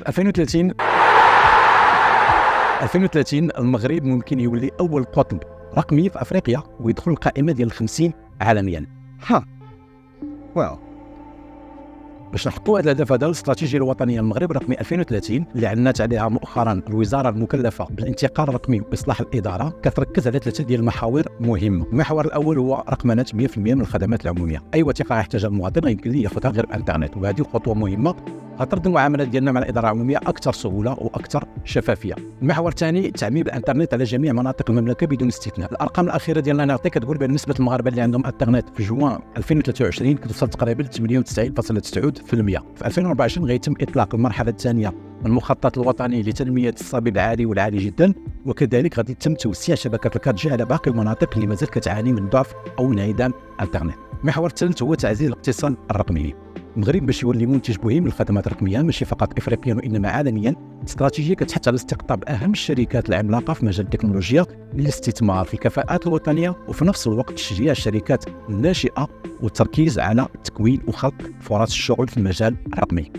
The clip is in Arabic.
2030 المغرب ممكن يولي أول قطب رقمي في أفريقيا ويدخل القائمة ديال 50 عالميا. باش نحققوا هذا الهدف هذا الاستراتيجيه الوطنيه للمغرب الرقمي 2030 اللي اعلنت عليها مؤخرا الوزاره المكلفه بالانتقال الرقمي واصلاح الاداره، كتركز على 3 ديال المحاور مهمه. المحور الاول هو رقمنه 100% من الخدمات العموميه. اي وثيقه يحتاجها المواطن يمكن ليه ياخذها غير الانترنت، وهذه خطوه مهمه غترد المعاملات ديالنا مع الاداره العموميه اكثر سهوله واكثر شفافيه. المحور الثاني تعميم الانترنت على جميع مناطق المملكه بدون استثناء. الارقام الاخيره ديالنا نعطيك كتقول بان نسبه المغاربه اللي عندهم انترنت في جوان 2023 كتوصل تقريبا ل 98.9%. في 2024 غيتم اطلاق المرحله الثانيه من المخطط الوطني لتنميه الصبي العالي والعالي جدا، وكذلك غادي يتم توسيع شبكه الكاتجي على باقي المناطق اللي مازال كتعاني من ضعف او انعدام الانترنت. المحور الثالث هو تعزيز الاقتصاد الرقمي. المغرب باش يولي منتج مهم للخدمات الرقميه ماشي فقط افريقيا وانما عالميا، استراتيجيه كتحث على استقطاب اهم الشركات العملاقه في مجال التكنولوجيا للاستثمار في الكفاءات الوطنيه، وفي نفس الوقت تشجيع الشركات الناشئه والتركيز على تكوين وخلق فرص الشغل في المجال الرقمي.